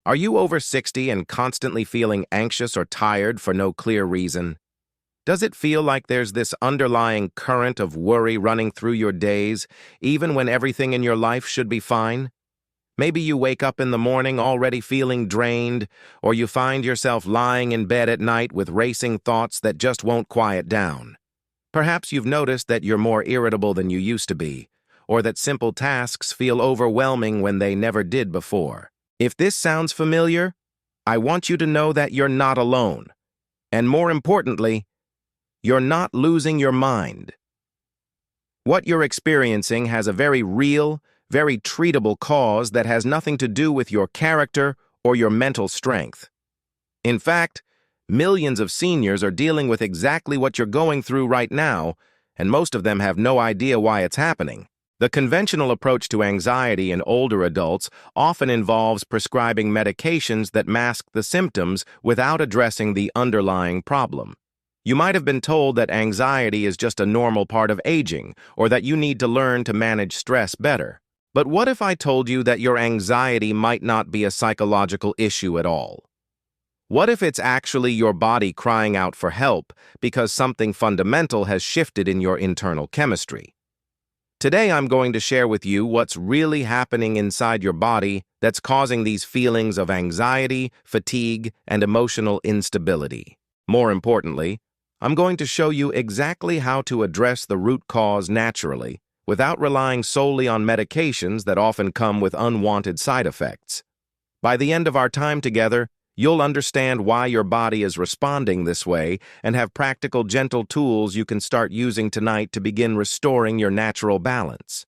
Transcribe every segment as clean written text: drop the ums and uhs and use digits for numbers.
Are you over 60 and constantly feeling anxious or tired for no clear reason? Does it feel like there's this underlying current of worry running through your days, even when everything in your life should be fine? Maybe you wake up in the morning already feeling drained, or you find yourself lying in bed at night with racing thoughts that just won't quiet down. Perhaps you've noticed that you're more irritable than you used to be, or that simple tasks feel overwhelming when they never did before. If this sounds familiar, I want you to know that you're not alone. And more importantly, you're not losing your mind. What you're experiencing has a very real, very treatable cause that has nothing to do with your character or your mental strength. In fact, millions of seniors are dealing with exactly what you're going through right now, and most of them have no idea why it's happening. The conventional approach to anxiety in older adults often involves prescribing medications that mask the symptoms without addressing the underlying problem. You might have been told that anxiety is just a normal part of aging, or that you need to learn to manage stress better. But what if I told you that your anxiety might not be a psychological issue at all? What if it's actually your body crying out for help because something fundamental has shifted in your internal chemistry? Today I'm going to share with you what's really happening inside your body that's causing these feelings of anxiety, fatigue, and emotional instability. More importantly, I'm going to show you exactly how to address the root cause naturally, without relying solely on medications that often come with unwanted side effects. By the end of our time together, you'll understand why your body is responding this way and have practical, gentle tools you can start using tonight to begin restoring your natural balance.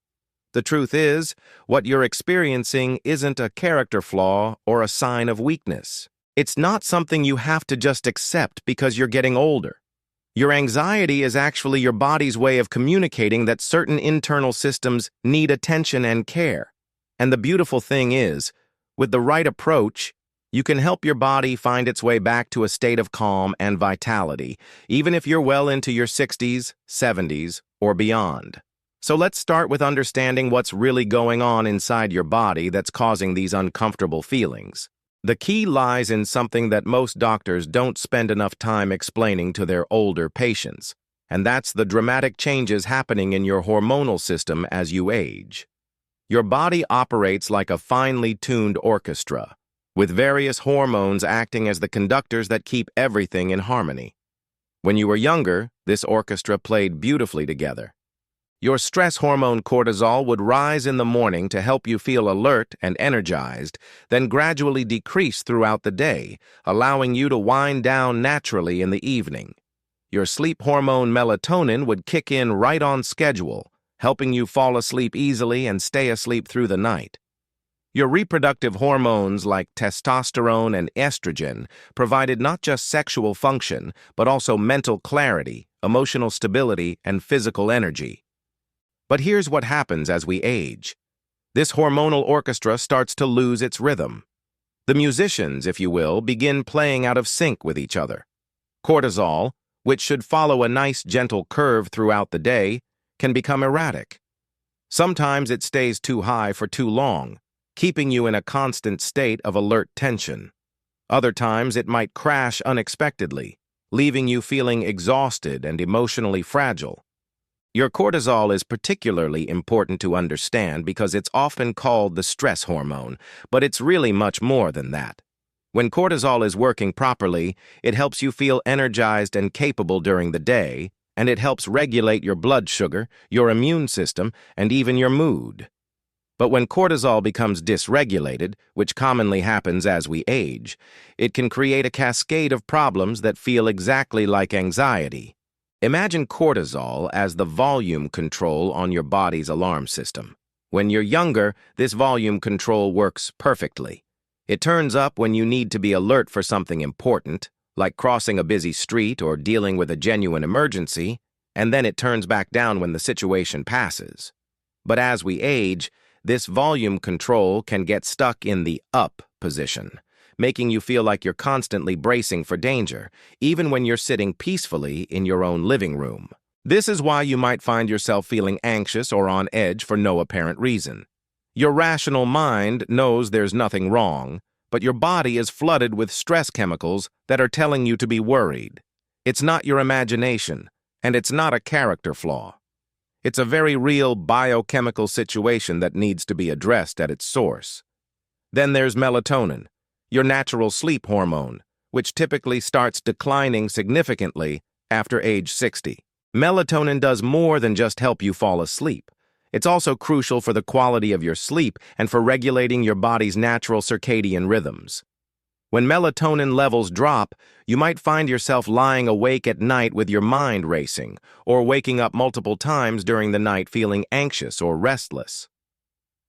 The truth is, what you're experiencing isn't a character flaw or a sign of weakness. It's not something you have to just accept because you're getting older. Your anxiety is actually your body's way of communicating that certain internal systems need attention and care. And the beautiful thing is, with the right approach, you can help your body find its way back to a state of calm and vitality, even if you're well into your 60s, 70s, or beyond. So let's start with understanding what's really going on inside your body that's causing these uncomfortable feelings. The key lies in something that most doctors don't spend enough time explaining to their older patients, and that's the dramatic changes happening in your hormonal system as you age. Your body operates like a finely tuned orchestra, with various hormones acting as the conductors that keep everything in harmony. When you were younger, this orchestra played beautifully together. Your stress hormone cortisol would rise in the morning to help you feel alert and energized, then gradually decrease throughout the day, allowing you to wind down naturally in the evening. Your sleep hormone melatonin would kick in right on schedule, helping you fall asleep easily and stay asleep through the night. Your reproductive hormones like testosterone and estrogen provided not just sexual function, but also mental clarity, emotional stability, and physical energy. But here's what happens as we age. This hormonal orchestra starts to lose its rhythm. The musicians, if you will, begin playing out of sync with each other. Cortisol, which should follow a nice gentle curve throughout the day, can become erratic. Sometimes it stays too high for too long, keeping you in a constant state of alert tension. Other times it might crash unexpectedly, leaving you feeling exhausted and emotionally fragile. Your cortisol is particularly important to understand because it's often called the stress hormone, but it's really much more than that. When cortisol is working properly, it helps you feel energized and capable during the day, and it helps regulate your blood sugar, your immune system, and even your mood. But when cortisol becomes dysregulated, which commonly happens as we age, it can create a cascade of problems that feel exactly like anxiety. Imagine cortisol as the volume control on your body's alarm system. When you're younger, this volume control works perfectly. It turns up when you need to be alert for something important, like crossing a busy street or dealing with a genuine emergency, and then it turns back down when the situation passes. But as we age, this volume control can get stuck in the up position, making you feel like you're constantly bracing for danger, even when you're sitting peacefully in your own living room. This is why you might find yourself feeling anxious or on edge for no apparent reason. Your rational mind knows there's nothing wrong, but your body is flooded with stress chemicals that are telling you to be worried. It's not your imagination, and it's not a character flaw. It's a very real biochemical situation that needs to be addressed at its source. Then there's melatonin, your natural sleep hormone, which typically starts declining significantly after age 60. Melatonin does more than just help you fall asleep. It's also crucial for the quality of your sleep and for regulating your body's natural circadian rhythms. When melatonin levels drop, you might find yourself lying awake at night with your mind racing, or waking up multiple times during the night feeling anxious or restless.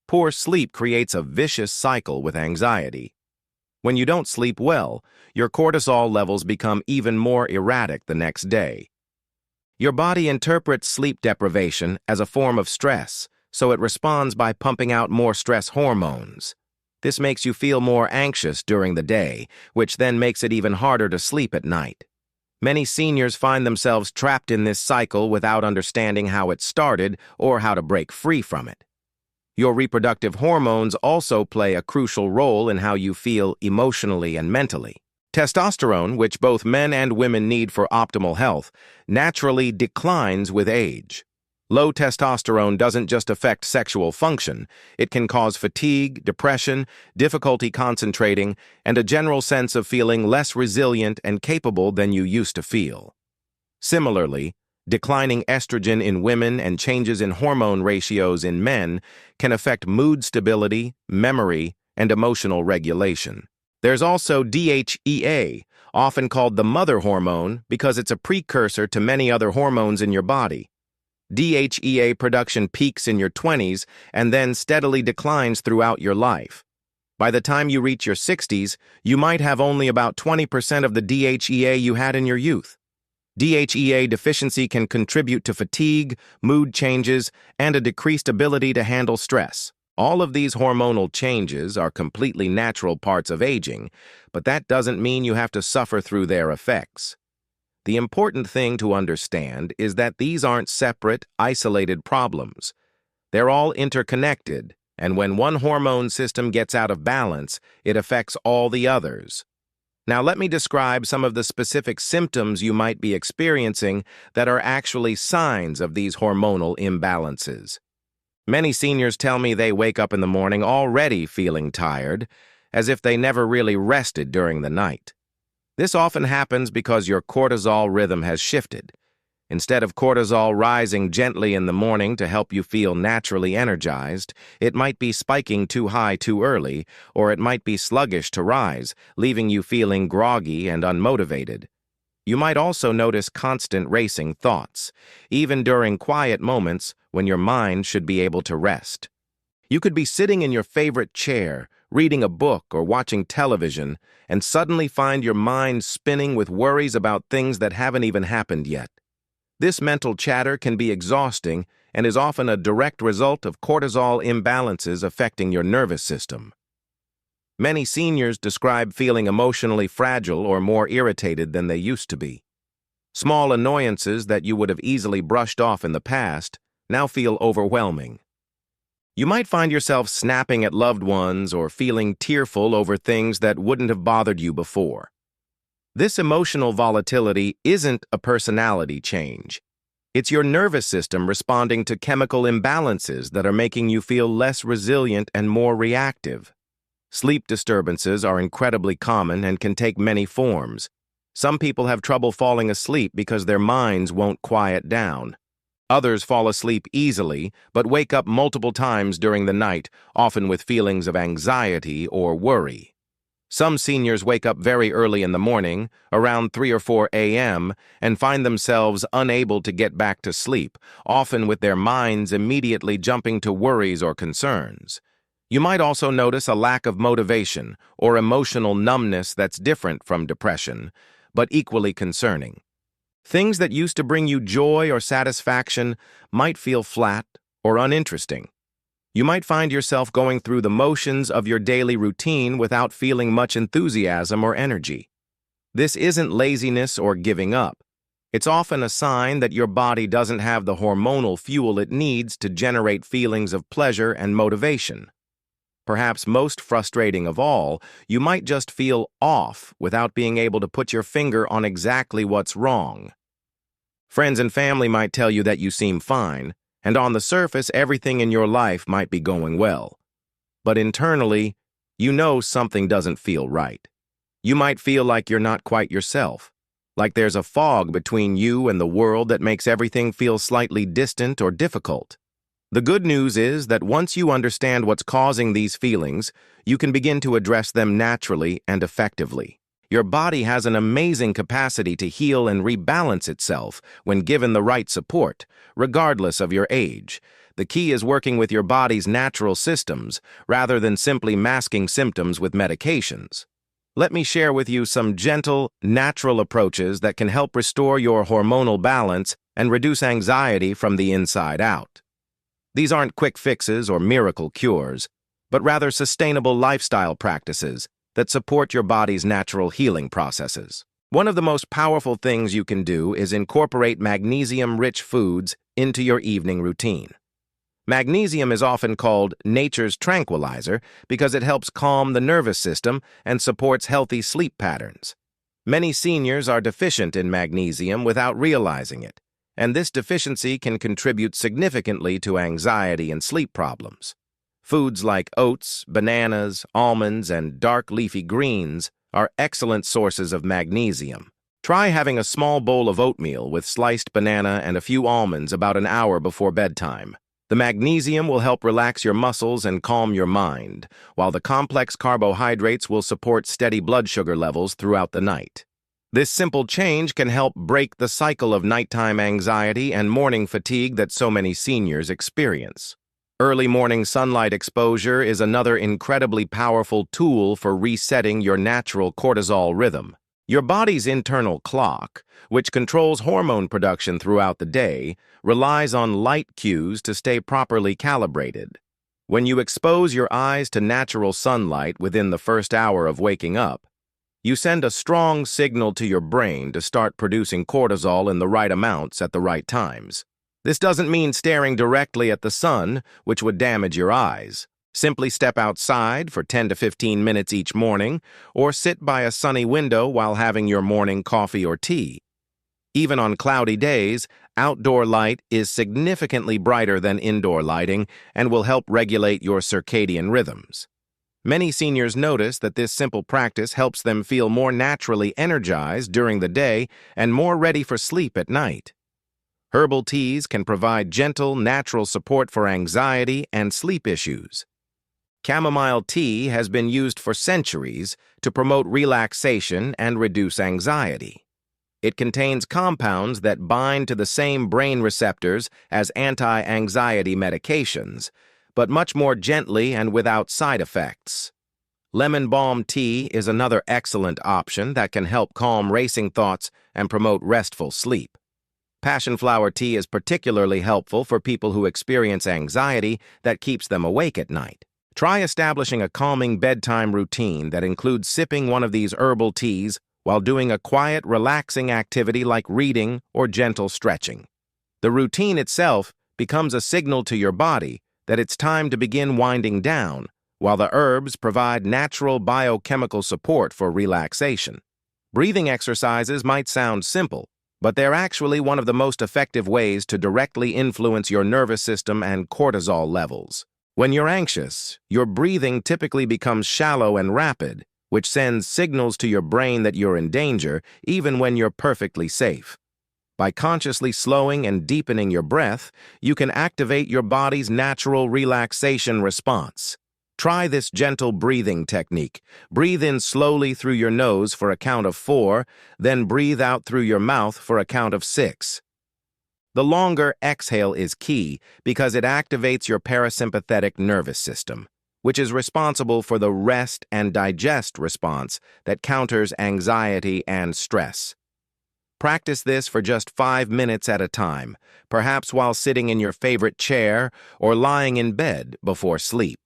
Poor sleep creates a vicious cycle with anxiety. When you don't sleep well, your cortisol levels become even more erratic the next day. Your body interprets sleep deprivation as a form of stress, so it responds by pumping out more stress hormones. This makes you feel more anxious during the day, which then makes it even harder to sleep at night. Many seniors find themselves trapped in this cycle without understanding how it started or how to break free from it. Your reproductive hormones also play a crucial role in how you feel emotionally and mentally. Testosterone, which both men and women need for optimal health, naturally declines with age. Low testosterone doesn't just affect sexual function, it can cause fatigue, depression, difficulty concentrating, and a general sense of feeling less resilient and capable than you used to feel. Similarly, declining estrogen in women and changes in hormone ratios in men can affect mood stability, memory, and emotional regulation. There's also DHEA, often called the mother hormone because it's a precursor to many other hormones in your body. DHEA production peaks in your 20s and then steadily declines throughout your life. By the time you reach your 60s, you might have only about 20% of the DHEA you had in your youth. DHEA deficiency can contribute to fatigue, mood changes, and a decreased ability to handle stress. All of these hormonal changes are completely natural parts of aging, but that doesn't mean you have to suffer through their effects. The important thing to understand is that these aren't separate, isolated problems. They're all interconnected, and when one hormone system gets out of balance, it affects all the others. Now let me describe some of the specific symptoms you might be experiencing that are actually signs of these hormonal imbalances. Many seniors tell me they wake up in the morning already feeling tired, as if they never really rested during the night. This often happens because your cortisol rhythm has shifted. Instead of cortisol rising gently in the morning to help you feel naturally energized, it might be spiking too high too early, or it might be sluggish to rise, leaving you feeling groggy and unmotivated. You might also notice constant racing thoughts, even during quiet moments when your mind should be able to rest. You could be sitting in your favorite chair, reading a book or watching television, and suddenly find your mind spinning with worries about things that haven't even happened yet. This mental chatter can be exhausting and is often a direct result of cortisol imbalances affecting your nervous system. Many seniors describe feeling emotionally fragile or more irritated than they used to be. Small annoyances that you would have easily brushed off in the past now feel overwhelming. You might find yourself snapping at loved ones or feeling tearful over things that wouldn't have bothered you before. This emotional volatility isn't a personality change. It's your nervous system responding to chemical imbalances that are making you feel less resilient and more reactive. Sleep disturbances are incredibly common and can take many forms. Some people have trouble falling asleep because their minds won't quiet down. Others fall asleep easily, but wake up multiple times during the night, often with feelings of anxiety or worry. Some seniors wake up very early in the morning, around 3 or 4 a.m., and find themselves unable to get back to sleep, often with their minds immediately jumping to worries or concerns. You might also notice a lack of motivation or emotional numbness that's different from depression, but equally concerning. Things that used to bring you joy or satisfaction might feel flat or uninteresting. You might find yourself going through the motions of your daily routine without feeling much enthusiasm or energy. This isn't laziness or giving up. It's often a sign that your body doesn't have the hormonal fuel it needs to generate feelings of pleasure and motivation. Perhaps most frustrating of all, you might just feel off without being able to put your finger on exactly what's wrong. Friends and family might tell you that you seem fine, and on the surface, everything in your life might be going well. But internally, you know something doesn't feel right. You might feel like you're not quite yourself, like there's a fog between you and the world that makes everything feel slightly distant or difficult. The good news is that once you understand what's causing these feelings, you can begin to address them naturally and effectively. Your body has an amazing capacity to heal and rebalance itself when given the right support, regardless of your age. The key is working with your body's natural systems rather than simply masking symptoms with medications. Let me share with you some gentle, natural approaches that can help restore your hormonal balance and reduce anxiety from the inside out. These aren't quick fixes or miracle cures, but rather sustainable lifestyle practices that support your body's natural healing processes. One of the most powerful things you can do is incorporate magnesium-rich foods into your evening routine. Magnesium is often called nature's tranquilizer because it helps calm the nervous system and supports healthy sleep patterns. Many seniors are deficient in magnesium without realizing it, and this deficiency can contribute significantly to anxiety and sleep problems. Foods like oats, bananas, almonds, and dark leafy greens are excellent sources of magnesium. Try having a small bowl of oatmeal with sliced banana and a few almonds about an hour before bedtime. The magnesium will help relax your muscles and calm your mind, while the complex carbohydrates will support steady blood sugar levels throughout the night. This simple change can help break the cycle of nighttime anxiety and morning fatigue that so many seniors experience. Early morning sunlight exposure is another incredibly powerful tool for resetting your natural cortisol rhythm. Your body's internal clock, which controls hormone production throughout the day, relies on light cues to stay properly calibrated. When you expose your eyes to natural sunlight within the first hour of waking up, you send a strong signal to your brain to start producing cortisol in the right amounts at the right times. This doesn't mean staring directly at the sun, which would damage your eyes. Simply step outside for 10 to 15 minutes each morning, or sit by a sunny window while having your morning coffee or tea. Even on cloudy days, outdoor light is significantly brighter than indoor lighting and will help regulate your circadian rhythms. Many seniors notice that this simple practice helps them feel more naturally energized during the day and more ready for sleep at night. Herbal teas can provide gentle, natural support for anxiety and sleep issues. Chamomile tea has been used for centuries to promote relaxation and reduce anxiety. It contains compounds that bind to the same brain receptors as anti-anxiety medications, but much more gently and without side effects. Lemon balm tea is another excellent option that can help calm racing thoughts and promote restful sleep. Passion flower tea is particularly helpful for people who experience anxiety that keeps them awake at night. Try establishing a calming bedtime routine that includes sipping one of these herbal teas while doing a quiet, relaxing activity like reading or gentle stretching. The routine itself becomes a signal to your body that it's time to begin winding down, while the herbs provide natural biochemical support for relaxation. Breathing exercises might sound simple, but they're actually one of the most effective ways to directly influence your nervous system and cortisol levels. When you're anxious, your breathing typically becomes shallow and rapid, which sends signals to your brain that you're in danger, even when you're perfectly safe. By consciously slowing and deepening your breath, you can activate your body's natural relaxation response. Try this gentle breathing technique. Breathe in slowly through your nose for a count of 4, then breathe out through your mouth for a count of 6. The longer exhale is key because it activates your parasympathetic nervous system, which is responsible for the rest and digest response that counters anxiety and stress. Practice this for just 5 minutes at a time, perhaps while sitting in your favorite chair or lying in bed before sleep.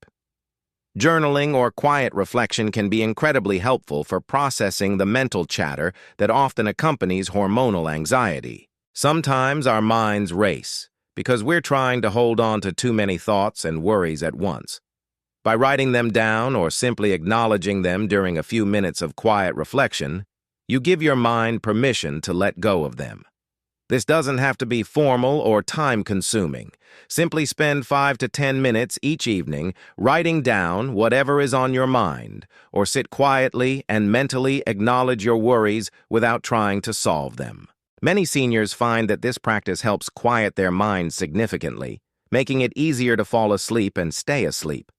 Journaling or quiet reflection can be incredibly helpful for processing the mental chatter that often accompanies hormonal anxiety. Sometimes our minds race because we're trying to hold on to too many thoughts and worries at once. By writing them down or simply acknowledging them during a few minutes of quiet reflection, you give your mind permission to let go of them. This doesn't have to be formal or time-consuming. Simply spend 5 to 10 minutes each evening writing down whatever is on your mind, or sit quietly and mentally acknowledge your worries without trying to solve them. Many seniors find that this practice helps quiet their minds significantly, making it easier to fall asleep and stay asleep.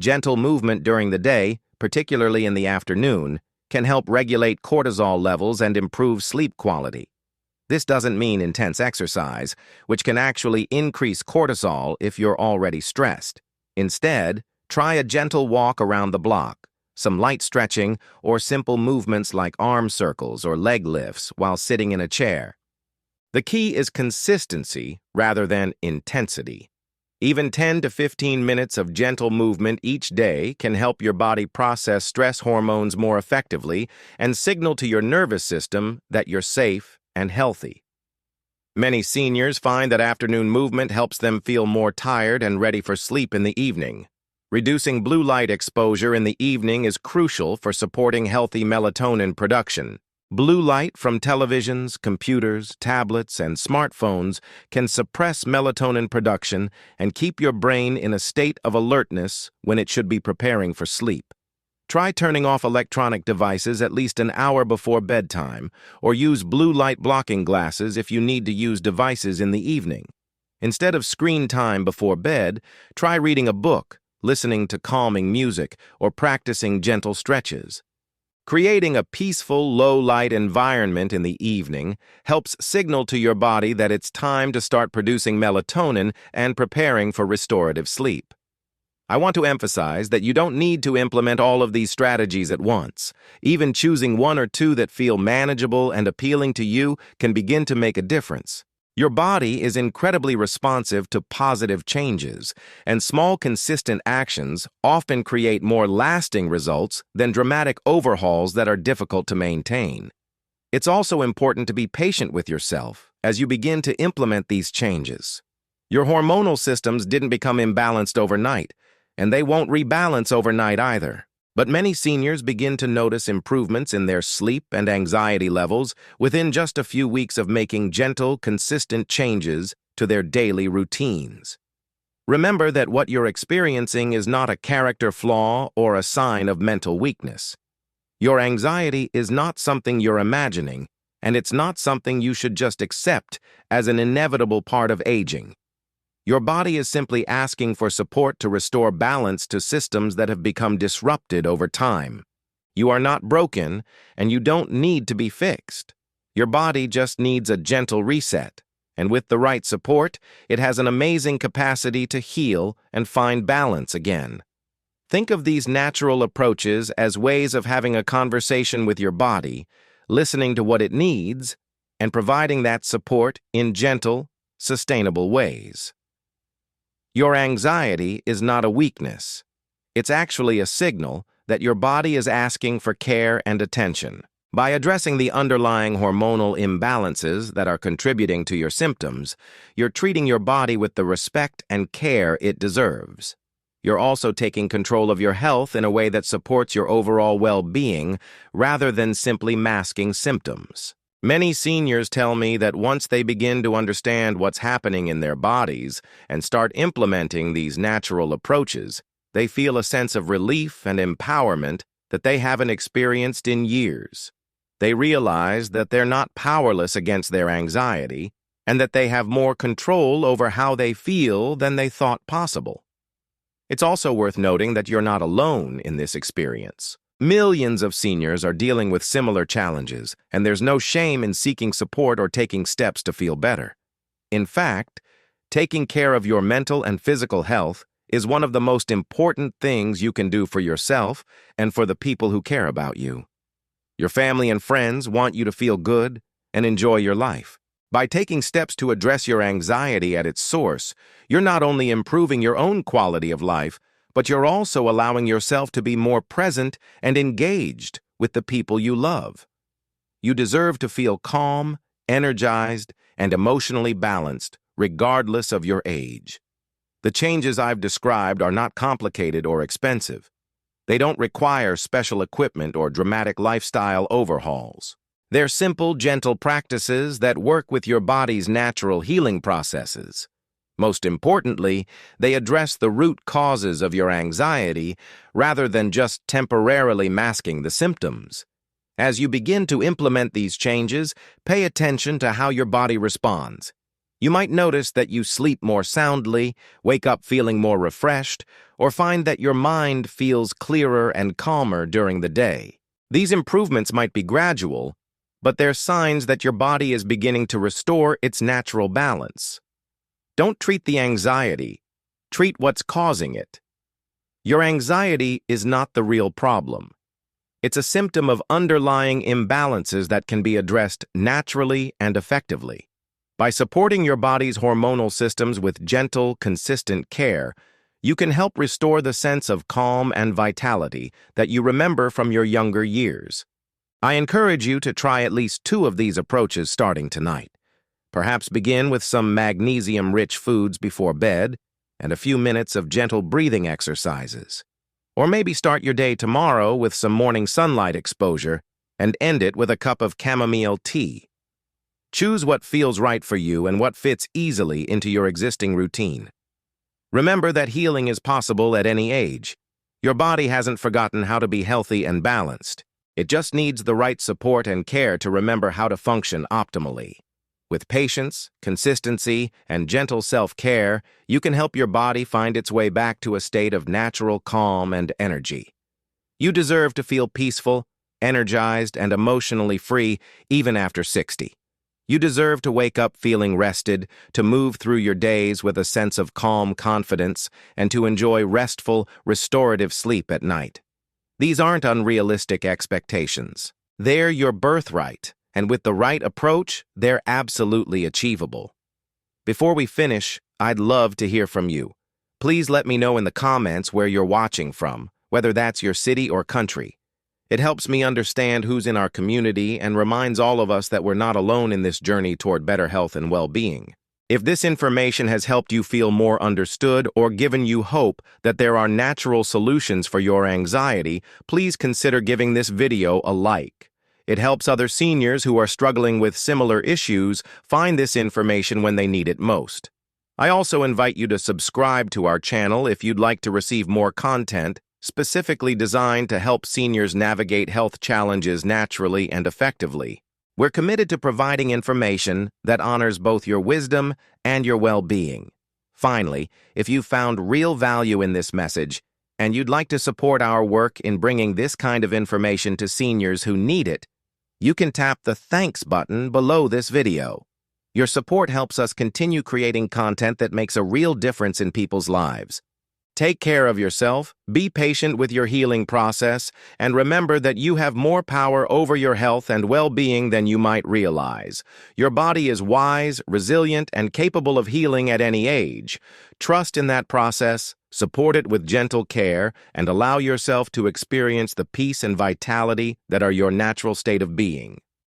Gentle movement during the day, particularly in the afternoon, can help regulate cortisol levels and improve sleep quality. This doesn't mean intense exercise, which can actually increase cortisol if you're already stressed. Instead, try a gentle walk around the block, some light stretching, or simple movements like arm circles or leg lifts while sitting in a chair. The key is consistency rather than intensity. Even 10 to 15 minutes of gentle movement each day can help your body process stress hormones more effectively and signal to your nervous system that you're safe and healthy. Many seniors find that afternoon movement helps them feel more tired and ready for sleep in the evening. Reducing blue light exposure in the evening is crucial for supporting healthy melatonin production. Blue light from televisions, computers, tablets, and smartphones can suppress melatonin production and keep your brain in a state of alertness when it should be preparing for sleep. Try turning off electronic devices at least an hour before bedtime, or use blue light blocking glasses if you need to use devices in the evening. Instead of screen time before bed, try reading a book, listening to calming music, or practicing gentle stretches. Creating a peaceful, low-light environment in the evening helps signal to your body that it's time to start producing melatonin and preparing for restorative sleep. I want to emphasize that you don't need to implement all of these strategies at once. Even choosing one or two that feel manageable and appealing to you can begin to make a difference. Your body is incredibly responsive to positive changes, and small, consistent actions often create more lasting results than dramatic overhauls that are difficult to maintain. It's also important to be patient with yourself as you begin to implement these changes. Your hormonal systems didn't become imbalanced overnight, and they won't rebalance overnight either. But many seniors begin to notice improvements in their sleep and anxiety levels within just a few weeks of making gentle, consistent changes to their daily routines. Remember that what you're experiencing is not a character flaw or a sign of mental weakness. Your anxiety is not something you're imagining, and it's not something you should just accept as an inevitable part of aging. Your body is simply asking for support to restore balance to systems that have become disrupted over time. You are not broken, and you don't need to be fixed. Your body just needs a gentle reset, and with the right support, it has an amazing capacity to heal and find balance again. Think of these natural approaches as ways of having a conversation with your body, listening to what it needs, and providing that support in gentle, sustainable ways. Your anxiety is not a weakness. It's actually a signal that your body is asking for care and attention. By addressing the underlying hormonal imbalances that are contributing to your symptoms, you're treating your body with the respect and care it deserves. You're also taking control of your health in a way that supports your overall well-being rather than simply masking symptoms. Many seniors tell me that once they begin to understand what's happening in their bodies and start implementing these natural approaches, they feel a sense of relief and empowerment that they haven't experienced in years. They realize that they're not powerless against their anxiety and that they have more control over how they feel than they thought possible. It's also worth noting that you're not alone in this experience. Millions of seniors are dealing with similar challenges, and there's no shame in seeking support or taking steps to feel better. In fact, taking care of your mental and physical health is one of the most important things you can do for yourself and for the people who care about you. Your family and friends want you to feel good and enjoy your life. By taking steps to address your anxiety at its source, you're not only improving your own quality of life, but you're also allowing yourself to be more present and engaged with the people you love. You deserve to feel calm, energized, and emotionally balanced, regardless of your age. The changes I've described are not complicated or expensive. They don't require special equipment or dramatic lifestyle overhauls. They're simple, gentle practices that work with your body's natural healing processes. Most importantly, they address the root causes of your anxiety rather than just temporarily masking the symptoms. As you begin to implement these changes, pay attention to how your body responds. You might notice that you sleep more soundly, wake up feeling more refreshed, or find that your mind feels clearer and calmer during the day. These improvements might be gradual, but they're signs that your body is beginning to restore its natural balance. Don't treat the anxiety. Treat what's causing it. Your anxiety is not the real problem. It's a symptom of underlying imbalances that can be addressed naturally and effectively. By supporting your body's hormonal systems with gentle, consistent care, you can help restore the sense of calm and vitality that you remember from your younger years. I encourage you to try at least 2 of these approaches starting tonight. Perhaps begin with some magnesium-rich foods before bed and a few minutes of gentle breathing exercises. Or maybe start your day tomorrow with some morning sunlight exposure and end it with a cup of chamomile tea. Choose what feels right for you and what fits easily into your existing routine. Remember that healing is possible at any age. Your body hasn't forgotten how to be healthy and balanced. It just needs the right support and care to remember how to function optimally. With patience, consistency, and gentle self-care, you can help your body find its way back to a state of natural calm and energy. You deserve to feel peaceful, energized, and emotionally free even after 60. You deserve to wake up feeling rested, to move through your days with a sense of calm confidence, and to enjoy restful, restorative sleep at night. These aren't unrealistic expectations. They're your birthright, and with the right approach, they're absolutely achievable. Before we finish, I'd love to hear from you. Please let me know in the comments where you're watching from, whether that's your city or country. It helps me understand who's in our community and reminds all of us that we're not alone in this journey toward better health and well-being. If this information has helped you feel more understood or given you hope that there are natural solutions for your anxiety, please consider giving this video a like. It helps other seniors who are struggling with similar issues find this information when they need it most. I also invite you to subscribe to our channel if you'd like to receive more content specifically designed to help seniors navigate health challenges naturally and effectively. We're committed to providing information that honors both your wisdom and your well-being. Finally, if you found real value in this message and you'd like to support our work in bringing this kind of information to seniors who need it, you can tap the Thanks button below this video. Your support helps us continue creating content that makes a real difference in people's lives. Take care of yourself, be patient with your healing process, and remember that you have more power over your health and well-being than you might realize. Your body is wise, resilient, and capable of healing at any age. Trust in that process, support it with gentle care, and allow yourself to experience the peace and vitality that are your natural state of being.